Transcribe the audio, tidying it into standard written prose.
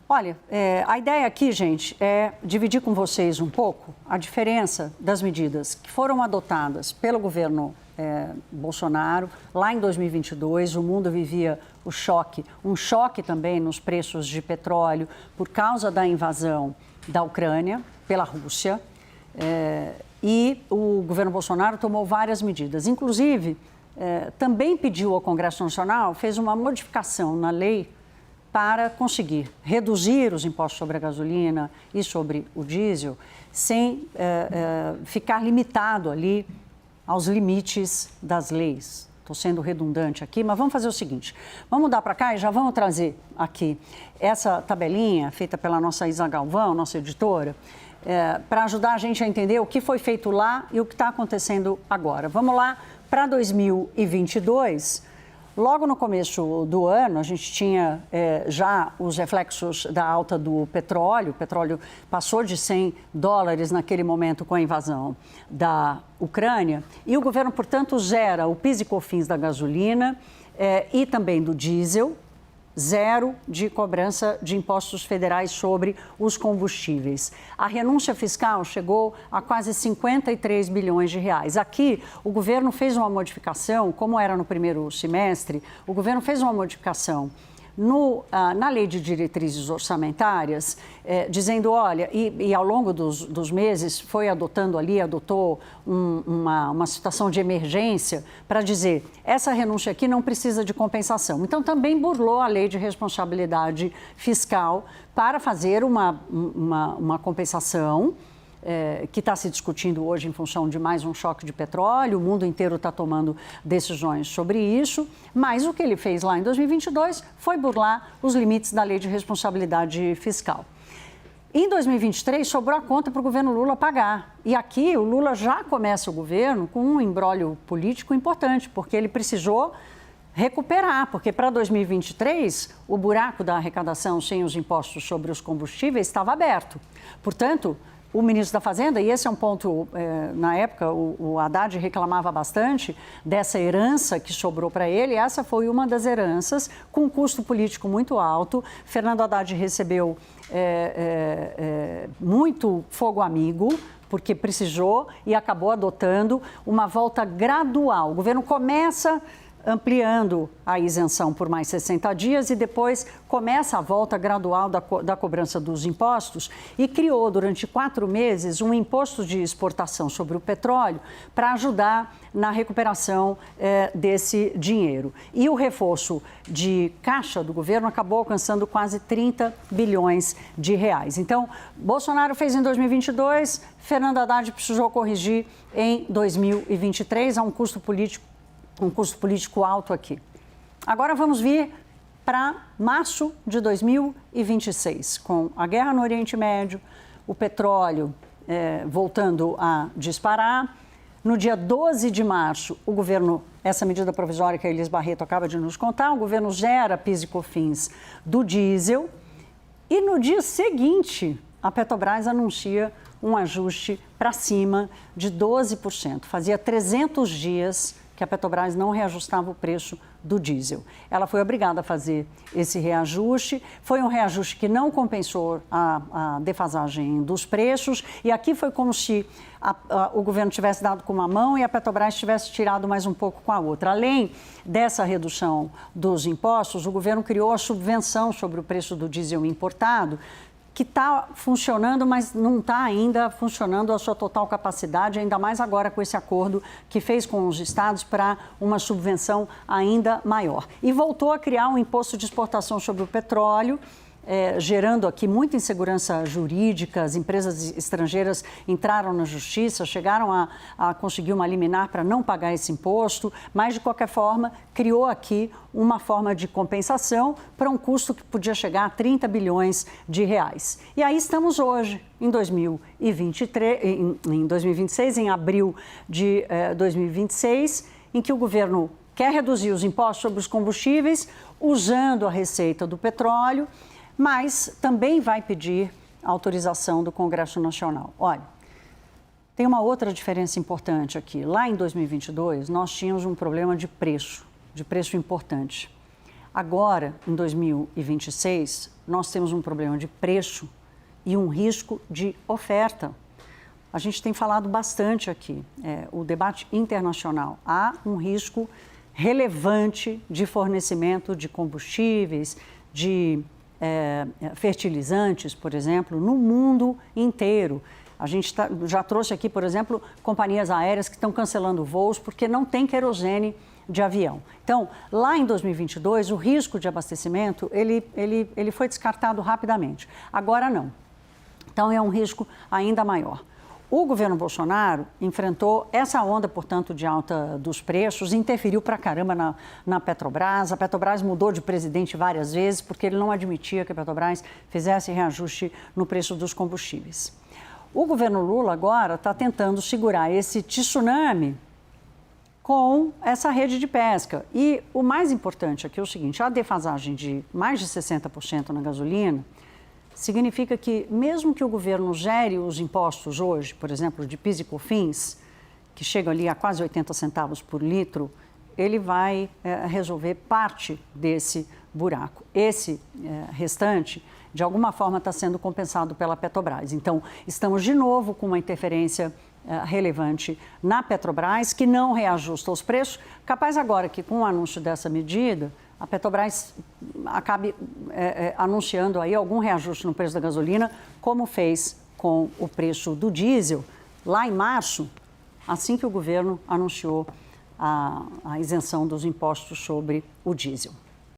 Olha, a ideia aqui, gente, é dividir com vocês um pouco a diferença das medidas que foram adotadas pelo governo Bolsonaro. Lá em 2022, o mundo vivia um choque também nos preços de petróleo por causa da invasão da Ucrânia pela Rússia. E o governo Bolsonaro tomou várias medidas, inclusive também pediu ao Congresso Nacional, fez uma modificação na lei para conseguir reduzir os impostos sobre a gasolina e sobre o diesel, sem ficar limitado ali aos limites das leis. Estou sendo redundante aqui, mas vamos fazer o seguinte, vamos mudar para cá e já vamos trazer aqui essa tabelinha feita pela nossa Isa Galvão, nossa editora, para ajudar a gente a entender o que foi feito lá e o que está acontecendo agora. Vamos lá para 2022. Logo no começo do ano, a gente tinha já os reflexos da alta do petróleo. O petróleo passou de $100 naquele momento com a invasão da Ucrânia. E o governo, portanto, zera o PIS e COFINS da gasolina e também do diesel. Zero de cobrança de impostos federais sobre os combustíveis. A renúncia fiscal chegou a quase 53 bilhões de reais. Aqui, o governo fez uma modificação, como era no primeiro semestre, o governo fez uma modificação na lei de diretrizes orçamentárias, dizendo, olha, e ao longo dos meses adotou uma situação de emergência para dizer, essa renúncia aqui não precisa de compensação. Então, também burlou a lei de responsabilidade fiscal para fazer uma compensação que está se discutindo hoje em função de mais um choque de petróleo, o mundo inteiro está tomando decisões sobre isso, mas o que ele fez lá em 2022 foi burlar os limites da lei de responsabilidade fiscal. Em 2023, sobrou a conta para o governo Lula pagar. E aqui o Lula já começa o governo com um imbróglio político importante, porque ele precisou recuperar, porque para 2023 o buraco da arrecadação sem os impostos sobre os combustíveis estava aberto. Portanto, o ministro da Fazenda, e esse é um ponto, na época, o Haddad reclamava bastante dessa herança que sobrou para ele. Essa foi uma das heranças com um custo político muito alto. Fernando Haddad recebeu muito fogo amigo, porque precisou e acabou adotando uma volta gradual. O governo começa ampliando a isenção por mais 60 dias e depois começa a volta gradual da cobrança dos impostos e criou durante 4 meses um imposto de exportação sobre o petróleo para ajudar na recuperação desse dinheiro. E o reforço de caixa do governo acabou alcançando quase 30 bilhões de reais. Então, Bolsonaro fez em 2022, Fernando Haddad precisou corrigir em 2023, a um custo político alto aqui. Agora vamos vir para março de 2026, com a guerra no Oriente Médio, o petróleo voltando a disparar. No dia 12 de março, o governo, essa medida provisória que a Elis Barreto acaba de nos contar, o governo zera PIS e COFINS do diesel. E no dia seguinte, a Petrobras anuncia um ajuste para cima de 12%. Fazia 300 dias que a Petrobras não reajustava o preço do diesel. Ela foi obrigada a fazer esse reajuste, foi um reajuste que não compensou a defasagem dos preços, e aqui foi como se o governo tivesse dado com uma mão e a Petrobras tivesse tirado mais um pouco com a outra. Além dessa redução dos impostos, o governo criou a subvenção sobre o preço do diesel importado, que está funcionando, mas não está ainda funcionando a sua total capacidade, ainda mais agora com esse acordo que fez com os estados para uma subvenção ainda maior. E voltou a criar um imposto de exportação sobre o petróleo, gerando aqui muita insegurança jurídica. As empresas estrangeiras entraram na justiça, chegaram a conseguir uma liminar para não pagar esse imposto, mas, de qualquer forma, criou aqui uma forma de compensação para um custo que podia chegar a 30 bilhões de reais. E aí estamos hoje, em 2026, em abril de 2026, em que o governo quer reduzir os impostos sobre os combustíveis, usando a receita do petróleo, mas também vai pedir autorização do Congresso Nacional. Olha, tem uma outra diferença importante aqui. Lá em 2022, nós tínhamos um problema de preço importante. Agora, em 2026, nós temos um problema de preço e um risco de oferta. A gente tem falado bastante aqui, o debate internacional. Há um risco relevante de fornecimento de combustíveis, de fertilizantes, por exemplo, no mundo inteiro. A gente já trouxe aqui, por exemplo, companhias aéreas que estão cancelando voos porque não tem querosene de avião. Então, lá em 2022, o risco de abastecimento, ele foi descartado rapidamente. Agora não. Então, é um risco ainda maior. O governo Bolsonaro enfrentou essa onda, portanto, de alta dos preços, interferiu pra caramba na Petrobras. A Petrobras mudou de presidente várias vezes porque ele não admitia que a Petrobras fizesse reajuste no preço dos combustíveis. O governo Lula agora está tentando segurar esse tsunami com essa rede de pesca. E o mais importante aqui é o seguinte, a defasagem de mais de 60% na gasolina significa que, mesmo que o governo gere os impostos hoje, por exemplo, de PIS e COFINS, que chegam ali a quase 80 centavos por litro, ele vai resolver parte desse buraco. Esse restante, de alguma forma, está sendo compensado pela Petrobras. Então, estamos de novo com uma interferência relevante na Petrobras, que não reajusta os preços, capaz agora que, com o anúncio dessa medida, a Petrobras acabe anunciando aí algum reajuste no preço da gasolina, como fez com o preço do diesel lá em março, assim que o governo anunciou a isenção dos impostos sobre o diesel.